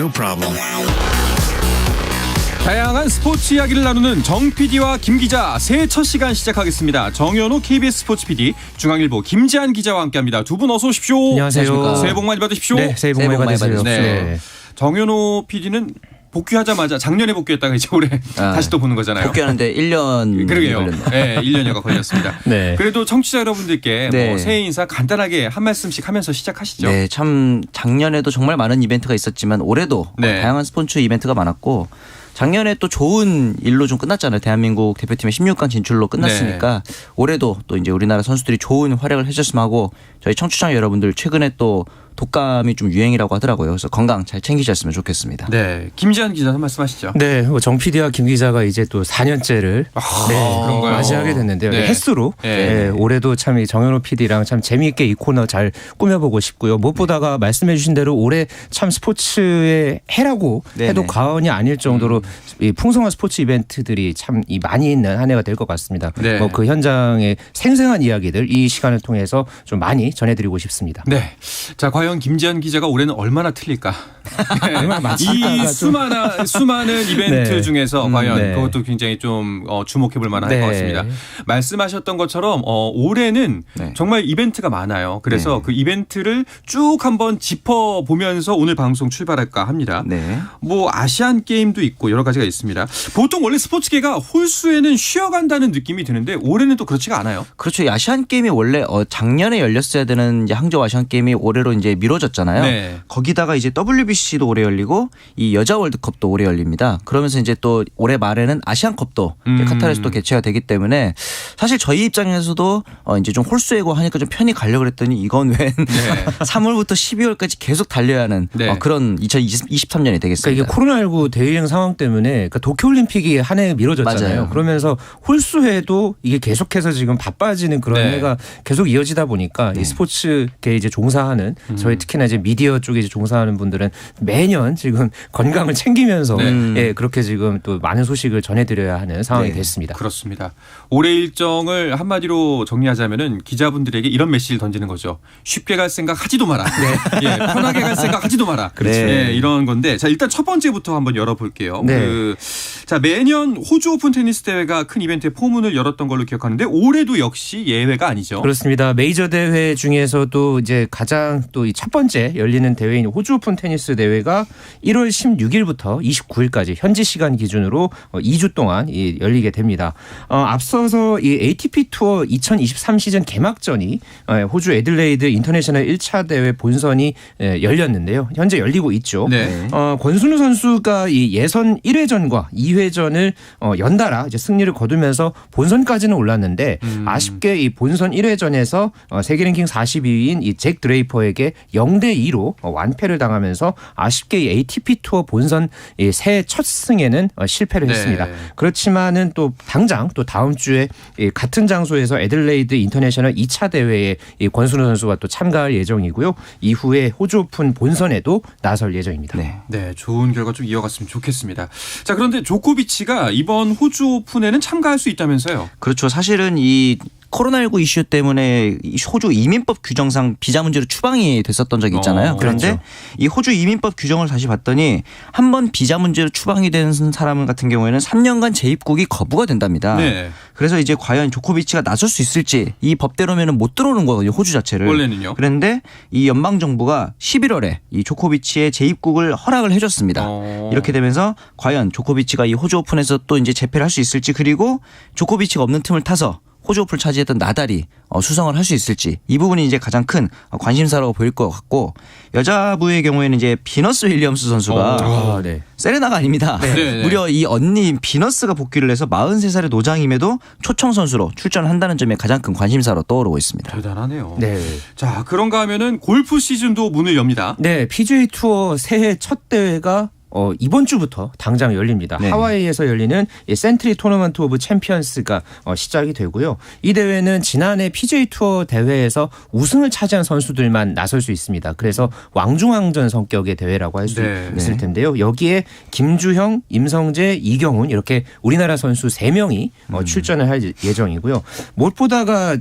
No problem. 다양한 스포츠 이야기를 나누는 정 PD와 김 기자 새해 첫 시간 시작하겠습니다. 정현호 KBS 스포츠 PD, 중앙일보 김지한 기자와 함께합니다. 두 분 어서 오십시오. 안녕하세요. 새해 복 많이 받으십시오. 네, 새해 복 많이 받으세요. 네. 정현호 PD는 복귀하자마자 작년에 복귀했다가 이제 올해 다시 또 보는 거잖아요. 복귀하는데 1년 그러게요. 걸렸네요. 네, 1년여가 걸렸습니다. 네. 그래도 청취자 여러분들께 네. 뭐 새해 인사 간단하게 한 말씀씩 하면서 시작하시죠. 네, 참 작년에도 정말 많은 이벤트가 있었지만 올해도 네. 다양한 스포츠 이벤트가 많았고 작년에 또 좋은 일로 좀 끝났잖아요. 대한민국 대표팀의 16강 진출로 끝났으니까 올해도 또 이제 우리나라 선수들이 좋은 활약을 해줬으면 하고 저희 청취자 여러분들 최근에 또 독감이 좀 유행이라고 하더라고요. 그래서 건강 잘 챙기셨으면 좋겠습니다. 네, 김지한 기자 한 말씀하시죠. 네, 정 PD와 김 기자가 이제 또 4년째를 그런가요? 맞이하게 됐는데요. 네. 횟수로 네. 올해도 참 이 정현호 PD랑 참 재미있게 이 코너 잘 꾸며보고 싶고요. 무엇보다가 말씀해 주신 대로 올해 참 스포츠의 해라고 네네. 해도 과언이 아닐 정도로 이 풍성한 스포츠 이벤트들이 참 이 많이 있는 한 해가 될 것 같습니다. 네. 뭐 그 현장의 생생한 이야기들 이 시간을 통해서 좀 많이 전해드리고 싶습니다. 네. 자, 과연 김지한 기자가 올해는 얼마나 틀릴까? 이 수많은 이벤트 네. 중에서 과연 네. 그것도 굉장히 좀 주목해 볼 만할 네. 것 같습니다. 말씀하셨던 것처럼 올해는 네. 정말 이벤트가 많아요. 그래서 그 이벤트를 쭉 한번 짚어보면서 오늘 방송 출발할까 합니다. 네. 뭐 아시안 게임도 있고 여러 가지가 있습니다. 보통 원래 스포츠계가 홀수에는 쉬어간다는 느낌이 드는데 올해는 또 그렇지가 않아요. 그렇죠. 이 아시안 게임이 원래 작년에 열렸어야 되는 이제 항저우 아시안 게임이 올해로 이제 미뤄졌잖아요. 네. 거기다가 이제 WBC도 올해 열리고 이 여자 월드컵도 올해 열립니다. 그러면서 이제 또 올해 말에는 아시안컵도 이제 카타르에서 또 개최가 되기 때문에 사실 저희 입장에서도 이제 좀 홀수이고 하니까 좀 편히 가려고 그랬더니 이건 웬 3월부터 12월까지 계속 달려야 하는 그런 2023년이 되겠습니다. 그러니까 이게 코로나19 대유행 상황 때문에 그러니까 도쿄올림픽이 한 해 미뤄졌잖아요. 맞아요. 그러면서 홀수해도 이게 계속해서 지금 바빠지는 그런 해가 계속 이어지다 보니까 이 스포츠계에 이제 종사하는 저희 특히나 이제 미디어 쪽에 이제 종사하는 분들은 매년 지금 건강을 챙기면서 그렇게 지금 또 많은 소식을 전해드려야 하는 상황이 됐습니다. 그렇습니다. 올해 일정을 한마디로 정리하자면은 기자분들에게 이런 메시지를 던지는 거죠. 쉽게 갈 생각 하지도 마라. 편하게 갈 생각 하지도 마라. 그렇죠. 이런 건데 자 일단 첫 번째부터 한번 열어볼게요. 네. 자 매년 호주 오픈 테니스 대회가 큰 이벤트의 포문을 열었던 걸로 기억하는데 올해도 역시 예외가 아니죠. 그렇습니다. 메이저 대회 중에서도 이제 가장 또 이 첫 번째 열리는 대회인 호주 오픈 테니스 대회가 1월 16일부터 29일까지 현지 시간 기준으로 2주 동안 열리게 됩니다. 앞서서 이 ATP 투어 2023 시즌 개막전이 호주 애들레이드 인터내셔널 1차 대회 본선이 열렸는데요. 현재 열리고 있죠. 네. 권순우 선수가 이 예선 1회전과 2회전을 연달아 이제 승리를 거두면서 본선까지는 올랐는데 아쉽게 이 본선 1회전에서 세계 랭킹 42위인 이 잭 드레이퍼에게 0대2로 완패를 당하면서 아쉽게 이 ATP 투어 본선 새해 첫 승에는 실패를 했습니다. 그렇지만은 또 당장 또 다음 주에 같은 장소에서 애들레이드 인터내셔널 2차 대회에 이 권순우 선수가 또 참가할 예정이고요. 이후에 호주 오픈 본선에도 나설 예정입니다. 네, 좋은 결과 좀 이어갔으면 좋겠습니다. 자, 그런데 조코비치가 이번 호주 오픈에는 참가할 수 있다면서요? 그렇죠. 사실은 이 코로나19 이슈 때문에 호주 이민법 규정상 비자 문제로 추방이 됐었던 적이 있잖아요. 그런데 그렇죠. 이 호주 이민법 규정을 다시 봤더니 한 번 비자 문제로 추방이 된 사람 같은 경우에는 3년간 재입국이 거부가 된답니다. 네. 그래서 이제 과연 조코비치가 나설 수 있을지 이 법대로면은 못 들어오는 거거든요. 호주 자체를. 원래는요. 그런데 이 연방 정부가 11월에 이 조코비치의 재입국을 허락을 해줬습니다. 이렇게 되면서 과연 조코비치가 이 호주 오픈에서 또 이제 재패를 할 수 있을지 그리고 조코비치가 없는 틈을 타서 호주 오픈을 차지했던 나달이 수성을 할 수 있을지 이 부분이 이제 가장 큰 관심사라고 보일 것 같고 여자부의 경우에는 이제 비너스 윌리엄스 선수가 세레나가 아닙니다. 무려 이 언니인 비너스가 복귀를 해서 43살의 노장임에도 초청 선수로 출전을 한다는 점에 가장 큰 관심사로 떠오르고 있습니다. 대단하네요. 네. 자, 그런가 하면은 골프 시즌도 문을 엽니다. 네, PGA 투어 새해 첫 대회가 이번 주부터 당장 열립니다. 네. 하와이에서 열리는 이 센트리 토너먼트 오브 챔피언스가 시작이 되고요. 이 대회는 지난해 PGA 투어 대회에서 우승을 차지한 선수들만 나설 수 있습니다. 그래서 왕중왕전 성격의 대회라고 할 수 네. 있을 텐데요. 여기에 김주형, 임성재, 이경훈 이렇게 우리나라 선수 3명이 출전을 할 예정이고요. 무엇보다가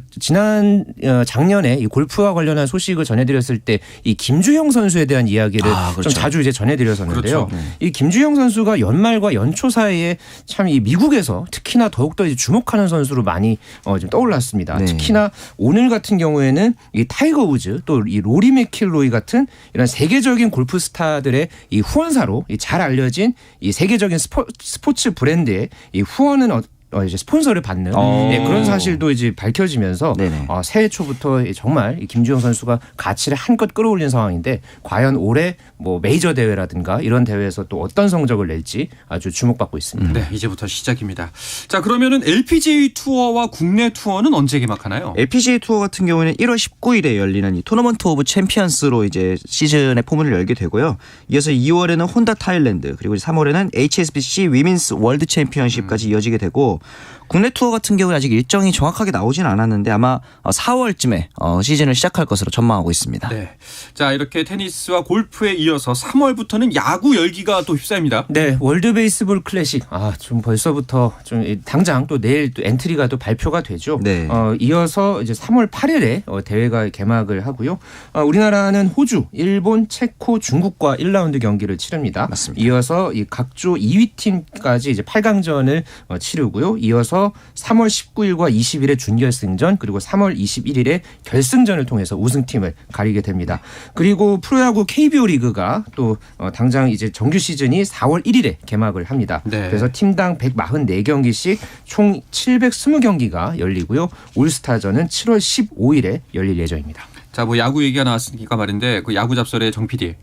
작년에 이 골프와 관련한 소식을 전해드렸을 때 이 김주형 선수에 대한 이야기를 그렇죠. 좀 자주 이제 전해드렸었는데요. 그렇죠. 이 김주형 선수가 연말과 연초 사이에 참 이 미국에서 특히나 더욱더 이제 주목하는 선수로 많이 좀 떠올랐습니다. 네. 특히나 오늘 같은 경우에는 이 타이거 우즈 또 이 로리 맥킬로이 같은 이런 세계적인 골프 스타들의 이 후원사로 잘 알려진 이 세계적인 스포츠 브랜드의 이 후원은 이제 스폰서를 받는 그런 사실도 이제 밝혀지면서 네네. 새해 초부터 정말 이 김주영 선수가 가치를 한껏 끌어올린 상황인데 과연 올해 뭐 메이저 대회라든가 이런 대회에서 또 어떤 성적을 낼지 아주 주목받고 있습니다. 네, 이제부터 시작입니다. 자, 그러면은 LPGA 투어와 국내 투어는 언제 개막하나요? LPGA 투어 같은 경우에는 1월 19일에 열리는 이 토너먼트 오브 챔피언스로 이제 시즌의 포문을 열게 되고요. 이어서 2월에는 혼다 타일랜드 그리고 3월에는 HSBC 위민스 월드 챔피언십까지 이어지게 되고 국내 투어 같은 경우는 아직 일정이 정확하게 나오진 않았는데 아마 4월쯤에 시즌을 시작할 것으로 전망하고 있습니다. 네. 자, 이렇게 테니스와 골프에 이어서 3월부터는 야구 열기가 또 휩싸입니다. 네, 월드 베이스볼 클래식. 좀 벌써부터 좀 당장 또 내일 또 엔트리가 또 발표가 되죠. 네. 이어서 이제 3월 8일에 대회가 개막을 하고요. 우리나라는 호주, 일본, 체코, 중국과 1라운드 경기를 치릅니다. 맞습니다. 이어서 이 각조 2위 팀까지 이제 8강전을 치르고요. 이어서 3월 19일과 20일에 준결승전 그리고 3월 21일에 결승전을 통해서 우승팀을 가리게 됩니다. 그리고 프로야구 KBO 리그가 또 당장 이제 정규 시즌이 4월 1일에 개막을 합니다. 네. 그래서 팀당 144경기씩 총 720경기가 열리고요. 올스타전은 7월 15일에 열릴 예정입니다. 자, 뭐 야구 얘기가 나왔으니까 말인데 그 야구 잡설의 정 PD.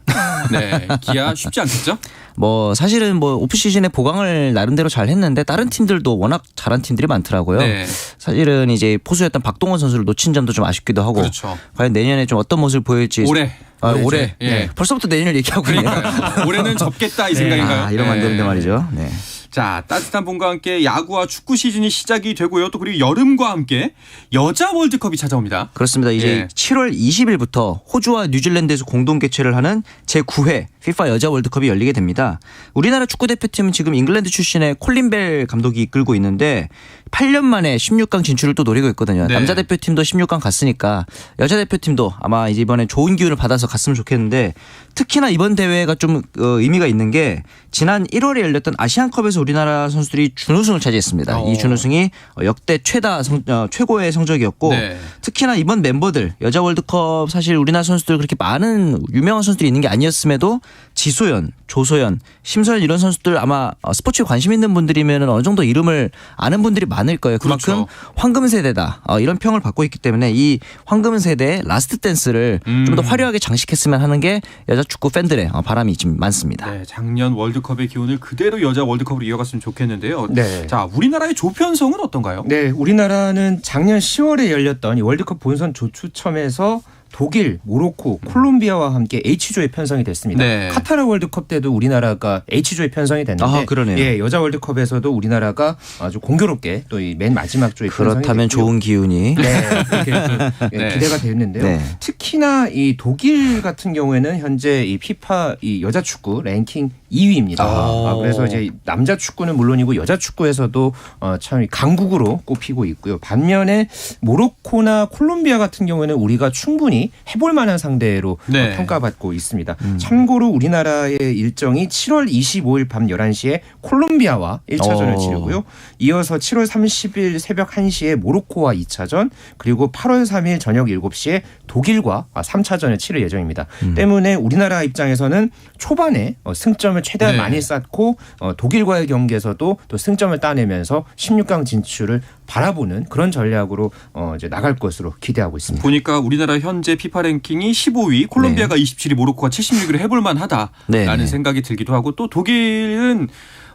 네, 기아 쉽지 않겠죠? 뭐 사실은 뭐 오프 시즌에 보강을 나름대로 잘 했는데 다른 팀들도 워낙 잘한 팀들이 많더라고요. 네. 사실은 이제 포수였던 박동원 선수를 놓친 점도 좀 아쉽기도 하고 그렇죠. 과연 내년에 좀 어떤 모습을 보일지 올해. 올해. 예. 네. 벌써부터 내년을 얘기하고 있네요. 그러니까요. 올해는 접겠다 이 생각인가요? 이러면 안 되는데 말이죠. 네. 자, 따뜻한 봄과 함께 야구와 축구 시즌이 시작이 되고요. 또 그리고 여름과 함께 여자 월드컵이 찾아옵니다. 그렇습니다. 이제 예. 7월 20일부터 호주와 뉴질랜드에서 공동 개최를 하는 제9회 FIFA 여자 월드컵이 열리게 됩니다. 우리나라 축구대표팀은 지금 잉글랜드 출신의 콜린 벨 감독이 이끌고 있는데 8년 만에 16강 진출을 또 노리고 있거든요. 네. 남자 대표팀도 16강 갔으니까 여자 대표팀도 아마 이제 이번에 좋은 기운을 받아서 갔으면 좋겠는데 특히나 이번 대회가 좀 의미가 있는 게 지난 1월에 열렸던 아시안컵에서 우리나라 선수들이 준우승을 차지했습니다. 이 준우승이 역대 최고의 성적이었고 네. 특히나 이번 멤버들 여자 월드컵 사실 우리나라 선수들 그렇게 많은 유명한 선수들이 있는 게 아니었음에도 지소연, 조소연, 심서연 이런 선수들 아마 스포츠에 관심 있는 분들이면 어느 정도 이름을 아는 분들이 많을 거예요. 그만큼 그렇죠. 황금 세대다 이런 평을 받고 있기 때문에 이 황금 세대의 라스트 댄스를 좀 더 화려하게 장식했으면 하는 게 여자 축구 팬들의 바람이 지금 많습니다. 네, 작년 월드컵의 기운을 그대로 여자 월드컵으로 이어갔으면 좋겠는데요. 네. 자, 우리나라의 조편성은 어떤가요? 네, 우리나라는 작년 10월에 열렸던 이 월드컵 본선 조추첨에서 독일, 모로코, 콜롬비아와 함께 H조에 편성이 됐습니다. 네. 카타르 월드컵 때도 우리나라가 H조에 편성이 됐는데 그러네요. 예, 여자 월드컵에서도 우리나라가 아주 공교롭게 또 이 맨 마지막 조에 편성이 그렇다면 됐고요. 좋은 기운이 네, 그렇게 네. 기대가 되는데요. 네. 특히나 이 독일 같은 경우에는 현재 이 피파 이 여자 축구 랭킹 2위입니다. 그래서 이제 남자 축구는 물론이고 여자 축구에서도 참 강국으로 꼽히고 있고요. 반면에 모로코나 콜롬비아 같은 경우에는 우리가 충분히 해볼 만한 상대로 네. 평가받고 있습니다. 참고로 우리나라의 일정이 7월 25일 밤 11시에 콜롬비아와 1차전을 치르고요. 이어서 7월 30일 새벽 1시에 모로코와 2차전 그리고 8월 3일 저녁 7시에 독일과 3차전을 치를 예정입니다. 때문에 우리나라 입장에서는 초반에 승점을 최대한 네. 많이 쌓고 독일과의 경기에서도 또 승점을 따내면서 16강 진출을 바라보는 그런 전략으로 이제 나갈 것으로 기대하고 있습니다. 보니까 우리나라 현재 피파 랭킹이 15위, 콜롬비아가 27위, 모로코가 76위로 해볼 만하다라는 네. 생각이 들기도 하고 또 독일은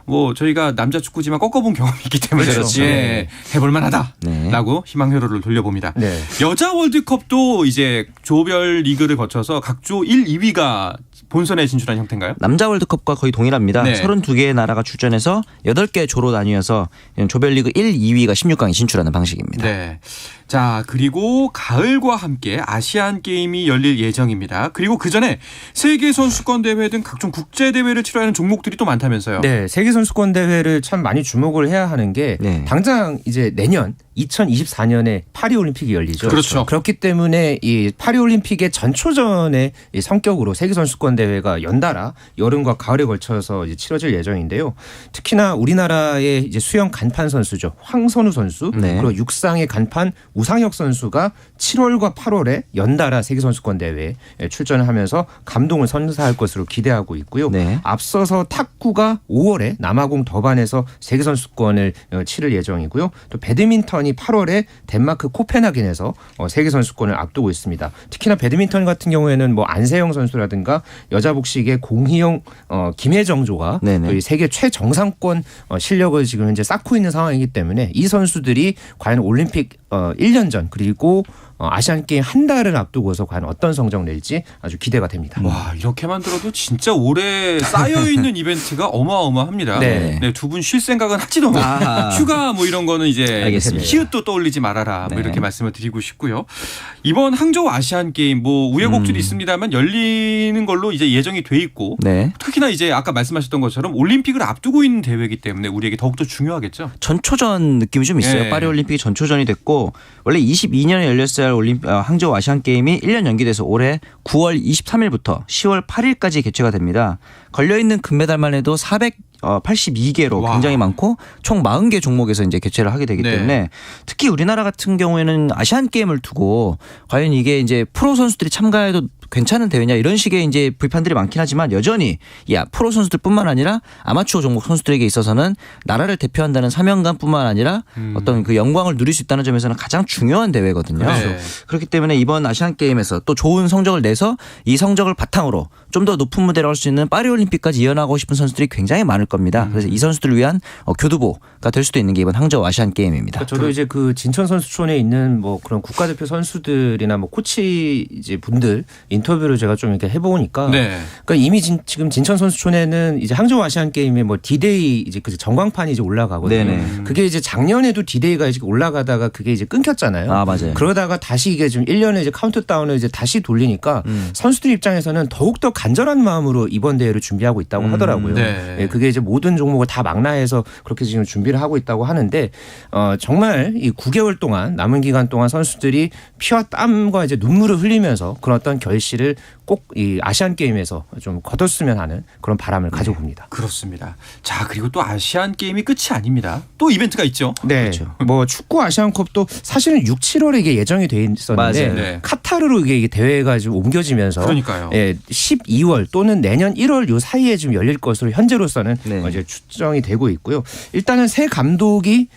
뭐 저희가 남자 축구지만 꺾어본 경험이 있기 때문에 그렇죠. 예, 해볼 만하다라고 희망 회로를 돌려봅니다. 네. 여자 월드컵도 이제 조별 리그를 거쳐서 각조 1, 2위가 본선에 진출한 형태인가요? 남자 월드컵과 거의 동일합니다. 네. 32개의 나라가 출전해서 8개 조로 나뉘어서 조별리그 1, 2위가 16강에 진출하는 방식입니다. 네. 자, 그리고 가을과 함께 아시안 게임이 열릴 예정입니다. 그리고 그 전에 세계 선수권 대회 등 각종 국제 대회를 치러야 하는 종목들이 또 많다면서요. 네, 세계 선수권 대회를 참 많이 주목을 해야 하는 게 네. 당장 이제 내년 2024년에 파리 올림픽이 열리죠. 그렇죠. 그렇기 때문에 이 파리 올림픽의 전초전의 이 성격으로 세계 선수권 대회가 연달아 여름과 가을에 걸쳐서 이제 치러질 예정인데요. 특히나 우리나라의 이제 수영 간판 선수죠. 황선우 선수 네. 그리고 육상의 간판 우상혁 선수가 7월과 8월에 연달아 세계 선수권 대회에 출전을 하면서 감동을 선사할 것으로 기대하고 있고요. 네. 앞서서 탁구가 5월에 남아공 더반에서 세계 선수권을 치를 예정이고요. 또 배드민턴이 8월에 덴마크 코펜하겐에서 세계 선수권을 앞두고 있습니다. 특히나 배드민턴 같은 경우에는 뭐 안세영 선수라든가 여자 복식의 공희영, 김혜정조가 네네. 또 이 세계 최정상권 실력을 지금 현재 쌓고 있는 상황이기 때문에 이 선수들이 과연 올림픽 1년 전 그리고 아시안게임 한 달을 앞두고서 과연 어떤 성적 낼지 아주 기대가 됩니다. 와, 이렇게만 들어도 진짜 오래 쌓여있는 이벤트가 어마어마합니다. 네. 네, 두 분 쉴 생각은 하지도 않고 아하. 휴가 뭐 이런 거는 이제 알겠습니다. 히읗도 떠올리지 말아라 뭐 네. 이렇게 말씀을 드리고 싶고요. 이번 항저우 아시안게임 뭐 우여곡절이 있습니다만 열리는 걸로 이제 예정이 돼 있고 네. 특히나 이제 아까 말씀하셨던 것처럼 올림픽을 앞두고 있는 대회이기 때문에 우리에게 더욱더 중요하겠죠. 전초전 느낌이 좀 있어요. 네. 파리 올림픽이 전초전이 됐고 원래 22년에 열렸어야 할 항저우 아시안 게임이 1년 연기돼서 올해 9월 23일부터 10월 8일까지 개최가 됩니다. 걸려 있는 금메달만 해도 482개로 와. 굉장히 많고 총 40개 종목에서 이제 개최를 하게 되기 네. 때문에 특히 우리나라 같은 경우에는 아시안 게임을 두고 과연 이게 이제 프로 선수들이 참가해도 괜찮은 대회냐 이런 식의 이제 불판들이 많긴 하지만 여전히 프로 선수들뿐만 아니라 아마추어 종목 선수들에게 있어서는 나라를 대표한다는 사명감뿐만 아니라 어떤 그 영광을 누릴 수 있다는 점에서는 가장 중요한 대회거든요. 네. 그렇기 때문에 이번 아시안 게임에서 또 좋은 성적을 내서 이 성적을 바탕으로 좀 더 높은 무대로 할 수 있는 파리 올림픽까지 이어나가고 싶은 선수들이 굉장히 많을 겁니다. 그래서 이 선수들을 위한 교두보가 될 수도 있는 게 이번 항저우 아시안 게임입니다. 저도 이제 그 진천 선수촌에 있는 뭐 그런 국가대표 선수들이나 뭐 코치 이제 분들 인터뷰를 제가 좀 이렇게 해보니까 네. 그러니까 이미 지금 진천 선수촌에는 이제 항저우 아시안 게임에 뭐 디데이 이제 그 전광판이 이제 올라가거든요. 네네. 그게 이제 작년에도 디데이가 이제 올라가다가 그게 이제 끊겼잖아요. 아, 맞아요. 그러다가 다시 이게 좀 1년에 이제 카운트다운을 이제 다시 돌리니까 선수들 입장에서는 더욱더 간절한 마음으로 이번 대회를 준비하고 있다고 하더라고요. 네. 예, 그게 이제 모든 종목을 다 망라해서 그렇게 지금 준비를 하고 있다고 하는데 정말 이 9개월 동안 남은 기간 동안 선수들이 피와 땀과 이제 눈물을 흘리면서 그런 어떤 결실을 꼭 이 아시안 게임에서 좀 거뒀으면 하는 그런 바람을 가져봅니다. 그렇습니다. 자, 그리고 또 아시안 게임이 끝이 아닙니다. 또 이벤트가 있죠. 네, 그렇죠. 뭐 축구 아시안컵도 사실은 6, 7월에 이게 예정이 돼 있었는데 맞아요. 네. 카타르로 이게 대회가 지금 옮겨지면서 그러니까요. 12월 또는 내년 1월 요 사이에 지금 열릴 것으로 현재로서는 네. 이제 추정이 되고 있고요. 일단은 새 감독이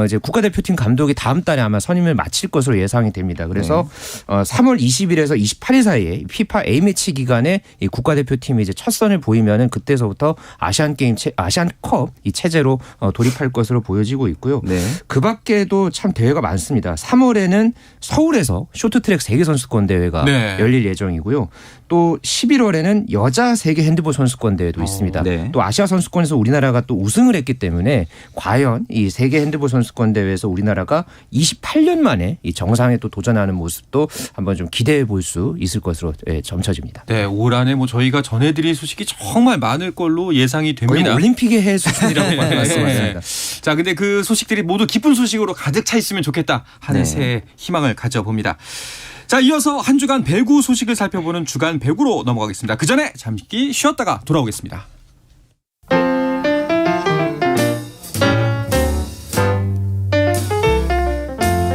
이제 국가대표팀 감독이 다음 달에 아마 선임을 마칠 것으로 예상이 됩니다. 그래서 3월 20일에서 28일 사이에 피파 A매치 기간에 이 국가대표팀이 이제 첫 선을 보이면은 그때서부터 아시안컵 이 체제로 돌입할 것으로 보여지고 있고요. 네. 그 밖에도 참 대회가 많습니다. 3월에는 서울에서 쇼트트랙 세계 선수권 대회가 네. 열릴 예정이고요. 또 11월에는 여자 세계 핸드볼 선수권 대회도 있습니다. 네. 또 아시아 선수권에서 우리나라가 또 우승을 했기 때문에 과연 이 세계 핸드볼 선수권 대회에서 우리나라가 28년 만에 이 정상에 또 도전하는 모습도 한번 좀 기대해 볼 수 있을 것으로 점쳐집니다. 네, 올 한해 뭐 저희가 전해드릴 소식이 정말 많을 걸로 예상이 거의 됩니다. 뭐 올림픽의 해 수준이라고 말씀하셨습니다. 자, 근데 그 소식들이 모두 기쁜 소식으로 가득 차 있으면 좋겠다 하는 네. 새해 희망을 가져봅니다. 자, 이어서 한 주간 배구 소식을 살펴보는 주간 배구로 넘어가겠습니다. 그 전에 잠시 쉬었다가 돌아오겠습니다.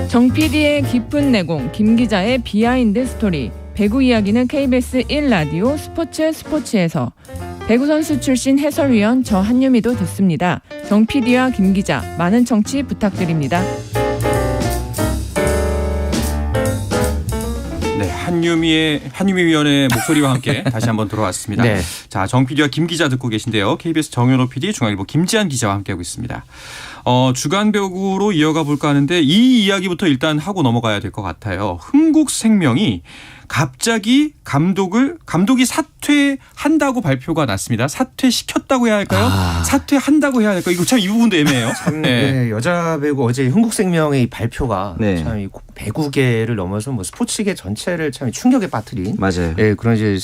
정 PD의 깊은 내공, 김 기자의 비하인드 스토리. 배구 이야기는 KBS 1라디오 스포츠에서 배구 선수 출신 해설위원 저 한유미도 듣습니다. 정 PD와 김 기자 많은 청취 부탁드립니다. 네, 한유미 위원의 목소리와 함께 다시 한번 돌아왔습니다. 네. 자, 정 PD와 김 기자 듣고 계신데요. KBS 정현호 PD, 중앙일보 김지한 기자와 함께하고 있습니다. 주간 배구로 이어가 볼까 하는데 이 이야기부터 일단 하고 넘어가야 될 것 같아요. 흥국생명이 갑자기 감독이 사퇴한다고 발표가 났습니다. 사퇴시켰다고 해야 할까요? 사퇴한다고 해야 할까요? 이거 참 이 부분도 애매해요. 네, 여자 배구 어제 흥국생명의 발표가 네. 참 이 배구계를 넘어서 뭐 스포츠계 전체를 참 충격에 빠뜨린 맞아요. 그런 이제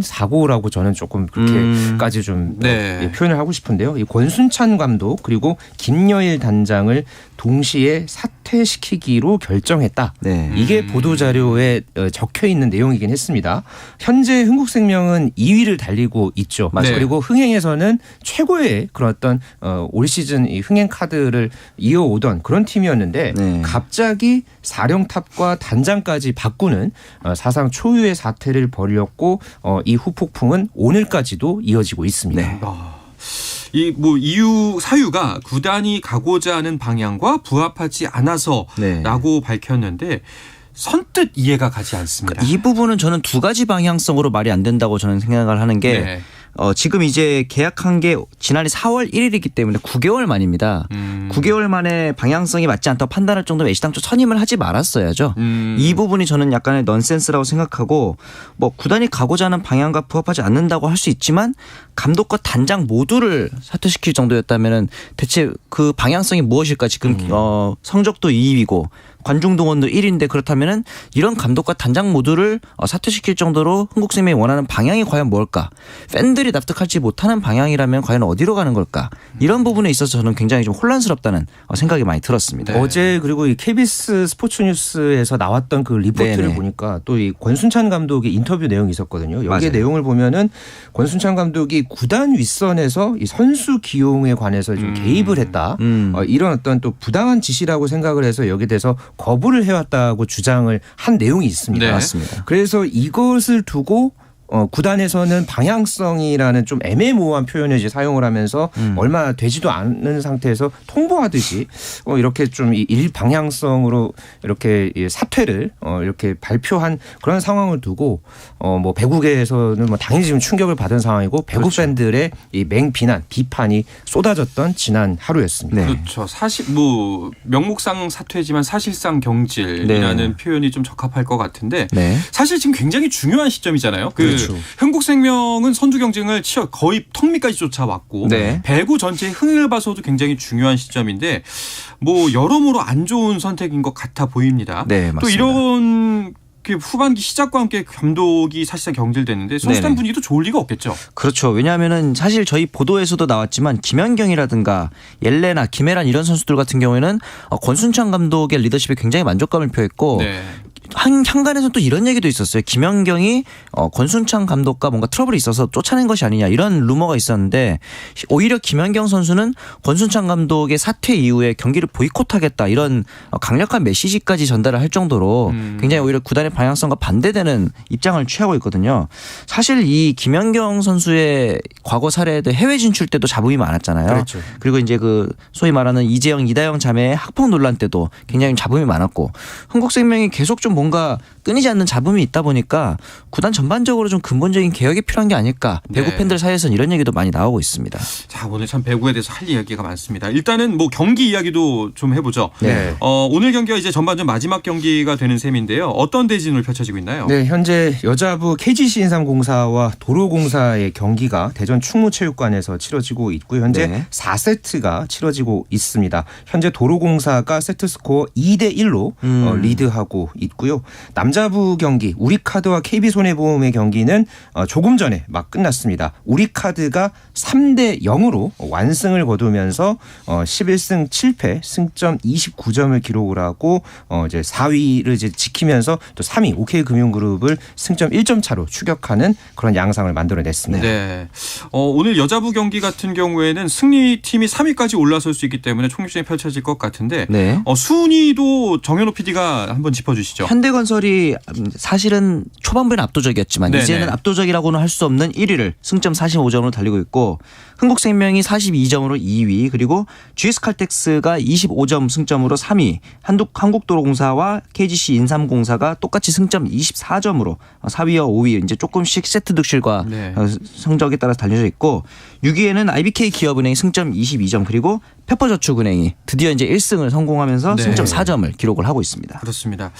사고라고 저는 조금 그렇게까지 좀 표현을 하고 싶은데요. 이 권순찬 감독 그리고 김여일 단장을 동시에 사퇴시키기로 결정했다. 네. 이게 보도자료에 적혀 있는 내용이긴 했습니다. 현재 흥국생명은 2위를 달리고 있죠. 맞아요. 그리고 흥행에서는 최고의 그런 어떤 올 시즌 이 흥행 카드를 이어오던 그런 팀이었는데 네. 갑자기 사령탑과 단장까지 바꾸는 사상 초유의 사태를 벌였고 이 후폭풍은 오늘까지도 이어지고 있습니다. 네. 이 뭐 사유가 구단이 가고자 하는 방향과 부합하지 않아서라고 밝혔는데 선뜻 이해가 가지 않습니다. 이 부분은 저는 두 가지 방향성으로 말이 안 된다고 저는 생각을 하는 게 지금 이제 계약한 게 지난해 4월 1일이기 때문에 9개월 만입니다. 9개월 만에 방향성이 맞지 않다고 판단할 정도면 애시당초 선임을 하지 말았어야죠. 이 부분이 저는 약간의 넌센스라고 생각하고 뭐 구단이 가고자 하는 방향과 부합하지 않는다고 할 수 있지만 감독과 단장 모두를 사퇴시킬 정도였다면 대체 그 방향성이 무엇일까? 지금 성적도 2위고 관중 동원도 1위인데 그렇다면은 이런 감독과 단장 모두를 사퇴시킬 정도로 흥국생명이 원하는 방향이 과연 뭘까? 팬들이 납득하지 못하는 방향이라면 과연 어디로 가는 걸까? 이런 부분에 있어서 저는 굉장히 좀 혼란스럽다는 생각이 많이 들었습니다. 어제 그리고 이 KBS 스포츠뉴스에서 나왔던 그 리포트를 보니까 또 이 권순찬 감독의 인터뷰 내용이 있었거든요. 여기에 맞아요. 내용을 보면은 권순찬 감독이 구단 윗선에서 이 선수 기용에 관해서 좀 개입을 했다. 이런 어떤 또 부당한 지시라고 생각을 해서 여기에 대해서 거부를 해왔다고 주장을 한 내용이 있습니다. 네. 맞습니다. 그래서 이것을 두고 구단에서는 방향성이라는 좀 애매모호한 표현을 이제 사용을 하면서 얼마 되지도 않는 상태에서 통보하듯이 이렇게 좀 일방향성으로 이렇게 사퇴를 이렇게 발표한 그런 상황을 두고 뭐 배구계에서는 뭐 당연히 지금 충격을 받은 상황이고 배구 팬들의 이 맹비난, 비판이 쏟아졌던 지난 하루였습니다. 네. 그렇죠. 사실 뭐 명목상 사퇴지만 사실상 경질이라는 표현이 좀 적합할 것 같은데 네. 사실 지금 굉장히 중요한 시점이잖아요. 그렇죠. 흥국생명은 선두 경쟁을 거의 턱 밑까지 쫓아왔고 네. 배구 전체의 흥을 봐서도 굉장히 중요한 시점인데 뭐 여러모로 안 좋은 선택인 것 같아 보입니다. 네, 또 맞습니다. 이런 후반기 시작과 함께 감독이 사실상 경질됐는데 선수단 네네. 분위기도 좋을 리가 없겠죠. 그렇죠. 왜냐하면은 사실 저희 보도에서도 나왔지만 김연경이라든가 옐레나, 김혜란 이런 선수들 같은 경우에는 권순찬 감독의 리더십에 굉장히 만족감을 표했고 향간에서 또 이런 얘기도 있었어요. 김연경이 권순찬 감독과 뭔가 트러블이 있어서 쫓아낸 것이 아니냐 이런 루머가 있었는데 오히려 김연경 선수는 권순찬 감독의 사퇴 이후에 경기를 보이콧하겠다 이런 강력한 메시지까지 전달을 할 정도로 굉장히 오히려 구단의 방향성과 반대되는 입장을 취하고 있거든요. 사실 이 김연경 선수의 과거 사례도 해외 진출 때도 잡음이 많았잖아요. 그렇죠. 그리고 이제 그 소위 말하는 이재영, 이다영 자매의 학폭 논란 때도 굉장히 잡음이 많았고 흥국생명이 계속 좀 뭔가 끊이지 않는 잡음이 있다 보니까 구단 전반적으로 좀 근본적인 개혁이 필요한 게 아닐까. 배구 팬들 사이에서는 이런 얘기도 많이 나오고 있습니다. 자, 오늘 참 배구에 대해서 할 이야기가 많습니다. 일단은 뭐 경기 이야기도 좀 해보죠. 네. 오늘 경기가 이제 전반전 마지막 경기가 되는 셈인데요. 어떤 대진으로 펼쳐지고 있나요? 네, 현재 여자부 KGC 인삼공사와 도로공사의 경기가 대전 충무체육관에서 치러지고 있고 현재 4세트가 치러지고 있습니다. 현재 도로공사가 세트 스코어 2대1로 리드하고 있고요. 남자부 경기 우리카드와 KB손해보험의 경기는 조금 전에 막 끝났습니다. 우리카드가 3대0으로 완승을 거두면서 11승 7패 승점 29점을 기록을 하고 이제 4위를 이제 지키면서 또 3위 OK금융그룹을 승점 1점 차로 추격하는 그런 양상을 만들어냈습니다. 네. 오늘 여자부 경기 같은 경우에는 승리팀이 3위까지 올라설 수 있기 때문에 총력전이 펼쳐질 것 같은데 순위도 정현호 PD가 한번 짚어주시죠. 현대건설이 사실은 초반부에는 압도적이었지만 네네. 이제는 압도적이라고는 할 수 없는 1위를 승점 45점으로 달리고 있고 흥국생명이 42점으로 2위 그리고 GS칼텍스가 25점 승점으로 3위 한국도로공사와 KGC 인삼공사가 똑같이 승점 24점으로 4위와 5위 이제 조금씩 세트 득실과 성적에 따라서 달려져 있고 6위에는 IBK 기업은행이 승점 22점 그리고 페퍼저축은행이 드디어 이제 1승을 성공하면서 승점 4점을 기록을 하고 있습니다. 그렇습니다.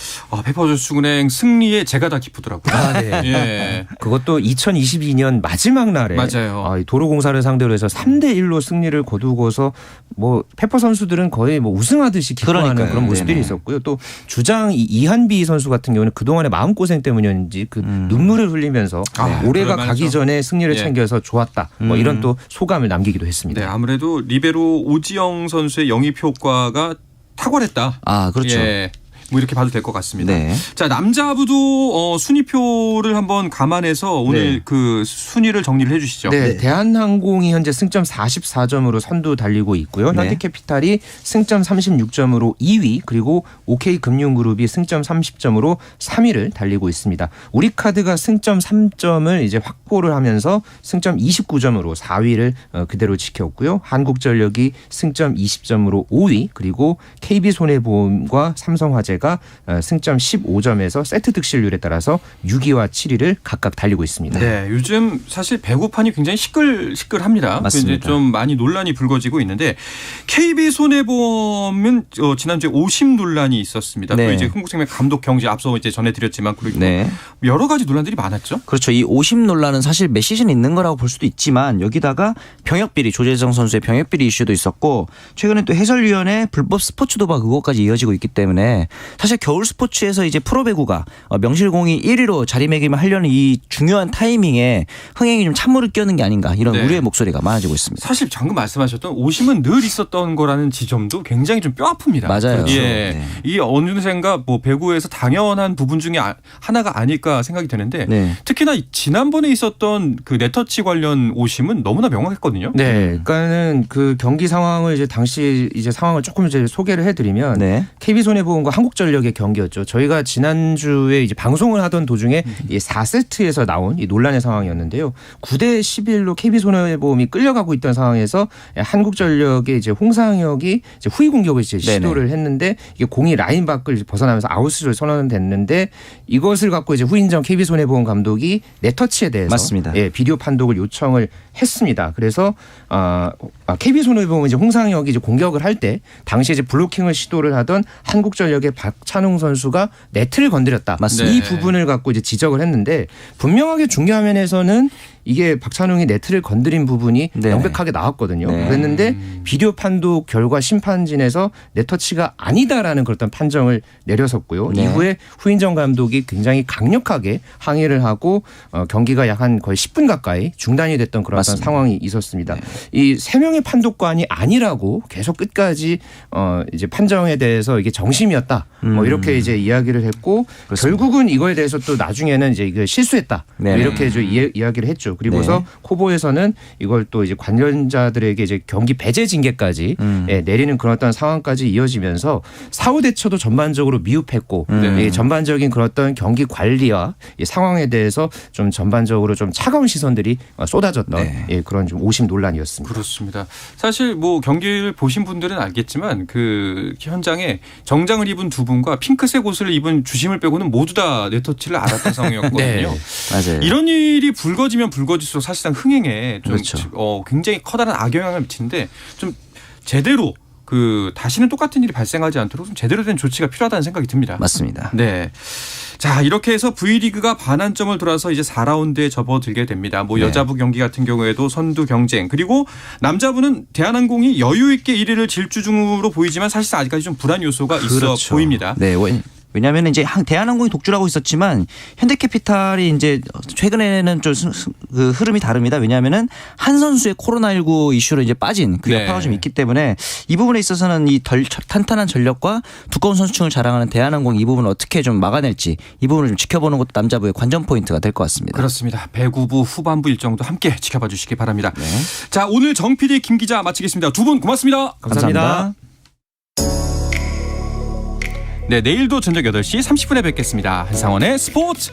페퍼저축은행 승리에 제가 다 기쁘더라고요. 아, 네. 예. 그것도 2022년 마지막 날에 맞아요. 이 도로공사를 상대로 해서 3대1로 승리를 거두고서 뭐 페퍼 선수들은 거의 뭐 우승하듯이 기뻐하는 그러니까요. 그런 모습들이 네네. 있었고요. 또 주장 이한비 선수 같은 경우는 그동안의 마음고생 때문이었는지 그 눈물을 흘리면서 올해가 그럴만하죠. 가기 전에 승리를 예. 챙겨서 좋았다. 뭐 이런 또 소감을 남기기도 했습니다. 네, 아무래도 리베로 오지영 선수의 영입 효과가 탁월했다. 아, 그렇죠. 예. 뭐 이렇게 봐도 될 것 같습니다. 네. 자, 남자부도 순위표를 한번 감안해서 오늘 네. 그 순위를 정리를 해 주시죠. 네, 대한항공이 현재 승점 44점으로 선두 달리고 있고요. 네. 현대캐피탈이 승점 36점으로 2위, 그리고 OK금융그룹이 승점 30점으로 3위를 달리고 있습니다. 우리카드가 승점 3점을 이제 확보를 하면서 승점 29점으로 4위를 그대로 지켰고요. 한국전력이 승점 20점으로 5위, 그리고 KB손해보험과 삼성화재가 승점 15점에서 세트 득실률에 따라서 6위와 7위를 각각 달리고 있습니다. 네, 요즘 사실 배구판이 굉장히 시끌시끌합니다. 맞습니다. 이제 좀 많이 논란이 불거지고 있는데 KB 손해보험은 지난주에 오심 논란이 있었습니다. 네. 또 이제 흥국생명 감독 경질 앞서 이제 전해드렸지만 그리고 네. 여러 가지 논란들이 많았죠. 그렇죠. 이 오심 논란은 사실 몇 시즌 있는 거라고 볼 수도 있지만 여기다가 병역비리, 조재성 선수의 병역비리 이슈도 있었고 최근에 또 해설위원회 불법 스포츠 도박 의혹까지 이어지고 있기 때문에 사실 겨울 스포츠에서 이제 프로배구가 명실공히 1위로 자리매김을 하려는 이 중요한 타이밍에 흥행이 좀 찬물을 끼얹는 게 아닌가 이런 네. 우려의 목소리가 많아지고 있습니다. 사실 방금 말씀하셨던 오심은 늘 있었던 거라는 지점도 굉장히 좀 뼈 아픕니다. 맞아요. 예, 네. 이 어느샌가 뭐 배구에서 당연한 부분 중에 하나가 아닐까 생각이 되는데 네. 특히나 지난번에 있었던 그 네터치 관련 오심은 너무나 명확했거든요. 네, 그러니까는 그 경기 상황을 이제 당시 이제 상황을 조금 이제 소개를 해드리면 네. KB손해보험과 한국전력의 경기였죠. 저희가 지난주에 이제 방송을 하던 도중에 이 4세트에서 나온 이 논란의 상황이었는데요. 9대 11로 KB손해보험이 끌려가고 있던 상황에서 한국전력의 이제 홍상혁이 이제 후위 공격을 이제 시도를 했는데 이게 공이 라인 밖을 벗어나면서 아웃을 선언됐는데 이것을 갖고 이제 후인정 KB손해보험 감독이 네터치에 대해서 맞습니다. 예, 비디오 판독을 요청을 했습니다. 그래서 KB손해보험은 이제 홍상혁이 이제 공격을 할 때 당시 이제 블로킹을 시도를 하던 한국전력의 박찬웅 선수가 네트를 건드렸다. 맞습니다. 이 네. 부분을 갖고 이제 지적을 했는데 분명하게 중계화면에서는 이게 박찬웅이 네트를 건드린 부분이 네. 명백하게 나왔거든요. 네. 그랬는데 비디오 판독 결과 심판진에서 네터치가 아니다라는 그런 판정을 내렸었고요. 네. 이후에 후인정 감독이 굉장히 강력하게 항의를 하고 경기가 약 한 거의 10분 가까이 중단이 됐던 그런 어떤 맞습니다. 상황이 있었습니다. 이 세 명의 판독관이 아니라고 계속 끝까지 이제 판정에 대해서 이게 정심이었다. 뭐 이렇게 이제 이야기를 했고 그렇습니다. 결국은 이거에 대해서 또 나중에는 이제 이거 실수했다. 네네. 이렇게 좀 이야기를 했죠. 그리고서 네. 코보에서는 이걸 또 이제 관련자들에게 이제 경기 배제 징계까지 내리는 그런 어떤 상황까지 이어지면서 사후 대처도 전반적으로 미흡했고 이 전반적인 그런 어떤 경기 관리와 이 상황에 대해서 좀 전반적으로 좀 차가운 시선들이 쏟아졌던 네. 예, 그런 좀 오심 논란이었습니다. 그렇습니다. 사실 뭐 경기를 보신 분들은 알겠지만 그 현장에 정장을 입은 두 분과 핑크색 옷을 입은 주심을 빼고는 모두 다 네터치를 알았던 상황이었거든요. 네. 맞아요. 이런 일이 불거지면 불거질수록 사실상 흥행에 좀 그렇죠. 굉장히 커다란 악영향을 미치는데 좀 제대로 그 다시는 똑같은 일이 발생하지 않도록 좀 제대로 된 조치가 필요하다는 생각이 듭니다. 맞습니다. 네. 자, 이렇게 해서 V리그가 반환점을 돌아서 이제 4라운드에 접어들게 됩니다. 뭐 네. 여자부 경기 같은 경우에도 선두 경쟁, 그리고 남자부는 대한항공이 여유 있게 1위를 질주 중으로 보이지만 사실상 아직까지 좀 불안 요소가 있어 그렇죠. 보입니다. 네. 왜냐하면 이제 대한항공이 독주라고 있었지만 현대캐피탈이 이제 최근에는 좀 그 흐름이 다릅니다. 왜냐하면은 한 선수의 코로나19 이슈로 이제 빠진 그 네. 여파가 좀 있기 때문에 이 부분에 있어서는 이 탄탄한 전력과 두꺼운 선수층을 자랑하는 대한항공 이 부분을 어떻게 좀 막아낼지 이 부분을 좀 지켜보는 것도 남자부의 관전 포인트가 될 것 같습니다. 그렇습니다. 배구부 후반부 일정도 함께 지켜봐 주시기 바랍니다. 네. 자, 오늘 정 PD 김 기자 마치겠습니다. 두 분 고맙습니다. 감사합니다. 네, 내일도 저녁 8시 30분에 뵙겠습니다. 한상원의 스포츠.